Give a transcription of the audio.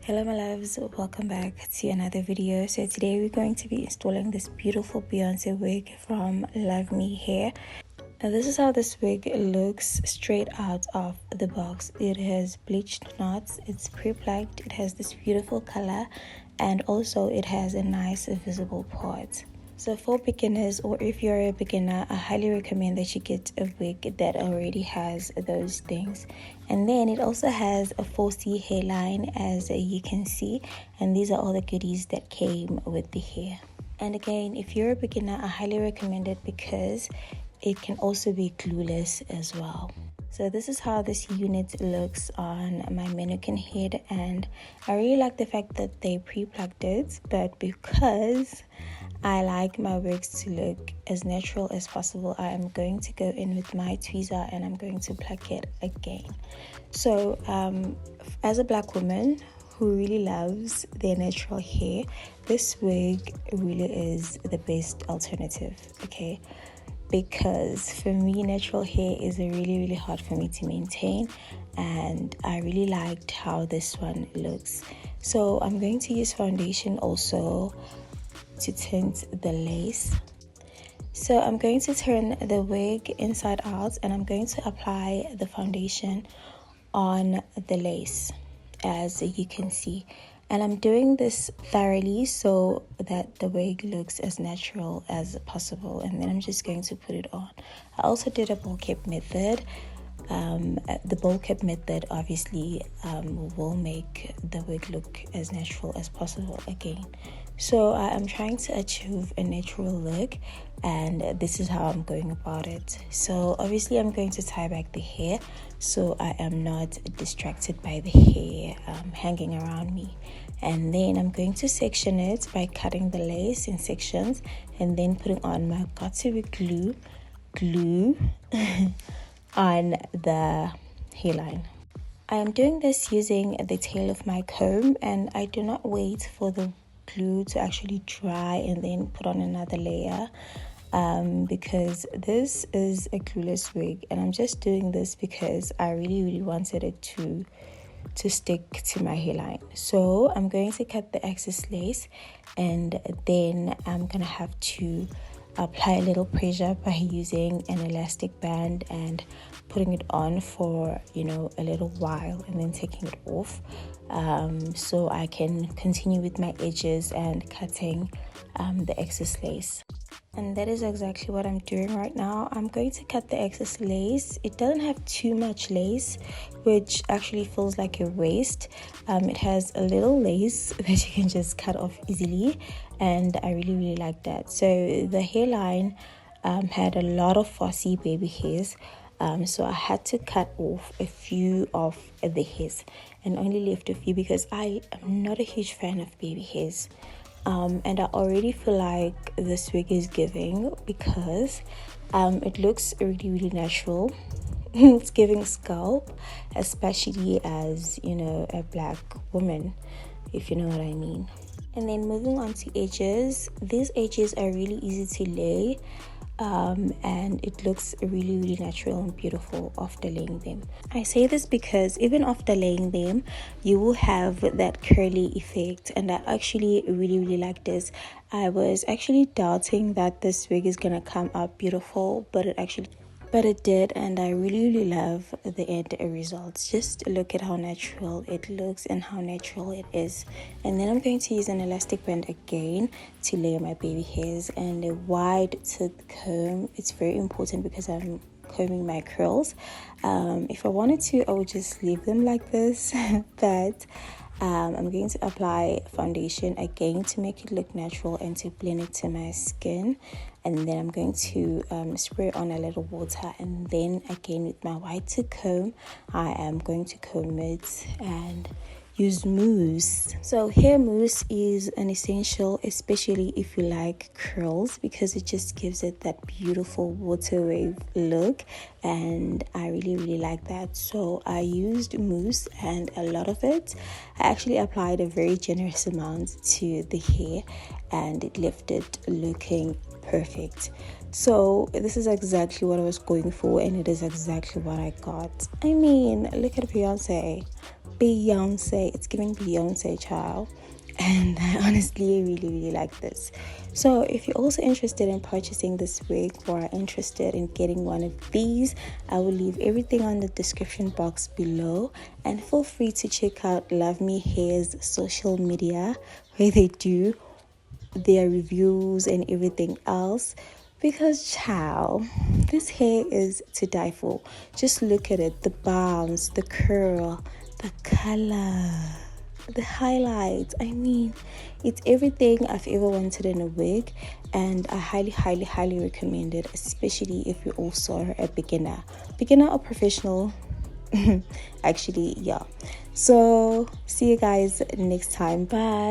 Hello my loves, welcome back to another video. So today we're going to be installing this beautiful Beyonce wig from LUVME Hair. Now this is how this wig looks straight out of the box. It has bleached knots, it's pre-plucked, it has this beautiful color, and also it has a nice visible part. So for beginners, or if you're a beginner, I highly recommend that you get a wig that already has those things. And then it also has a 4C hairline, as you can see, and these are all the goodies that came with the hair. And again, if you're a beginner, I highly recommend it because it can also be glueless as well. So this is how this unit looks on my mannequin head, and I really like the fact that they pre-plucked it, but because I like my wigs to look as natural as possible, I am going to go in with my tweezer and I'm going to pluck it again. So as a black woman who really loves their natural hair, this wig really is the best alternative, okay? Because for me, natural hair is really hard for me to maintain, and I really liked how this one looks. So I'm going to use foundation also to tint the lace. So I'm going to turn the wig inside out and I'm going to apply the foundation on the lace, as you can see. And I'm doing this thoroughly so that the wig looks as natural as possible, and then I'm just going to put it on. I also did a bowl cap method. The bowl cap method obviously will make the wig look as natural as possible again. So I am trying to achieve a natural look, and this is how I'm going about it. So obviously I'm going to tie back the hair so I am not distracted by the hair hanging around me. And then I'm going to section it by cutting the lace in sections and then putting on my got-to-be glue on the hairline. I am doing this using the tail of my comb, and I do not wait for the glue to actually dry and then put on another layer, because this is a glueless wig, and I'm just doing this because I really wanted it to stick to my hairline. So I'm going to cut the excess lace, and then I'm gonna have to apply a little pressure by using an elastic band and putting it on for a little while and then taking it off, so I can continue with my edges and cutting the excess lace. And that is exactly what I'm doing right now. I'm going to cut the excess lace. It doesn't have too much lace, which actually feels like a waste. It has a little lace that you can just cut off easily, and I really like that. So the hairline had a lot of fussy baby hairs, so I had to cut off a few of the hairs and only left a few because I am not a huge fan of baby hairs. And I already feel like this wig is giving because it looks really natural. It's giving scalp, especially as a black woman, if you know what I mean. And then moving on to edges, these edges are really easy to lay, and it looks really natural and beautiful after laying them. I say this because even after laying them, you will have that curly effect, and I actually really like this. I was actually doubting that this wig is gonna come out beautiful, but it did, and I really love the end results. Just look at how natural it looks and how natural it is. And then I'm going to use an elastic band again to layer my baby hairs, and a wide tooth comb. It's very important because I'm combing my curls. If I wanted to, I would just leave them like this, but I'm going to apply foundation again to make it look natural and to blend it to my skin, and then I'm going to spray on a little water, and then again with my white tip comb I am going to comb it and use mousse. So hair mousse is an essential, especially if you like curls, because it just gives it that beautiful water wave look, and I really like that. So I used mousse and a lot of it. I actually applied a very generous amount to the hair and it left it looking perfect. So this is exactly what I was going for, and it is exactly what I got. I mean, look at Beyonce, it's giving Beyonce, child. And I honestly really like this. So if you're also interested in purchasing this wig or are interested in getting one of these, I will leave everything on the description box below, and feel free to check out LUVME Hair's social media where they do their reviews and everything else, because child, this hair is to die for. Just look at it, the bounce, the curl, the color, the highlights. I mean, it's everything I've ever wanted in a wig, and I highly recommend it, especially if you're also a beginner or professional. Actually, yeah. So see you guys next time. Bye.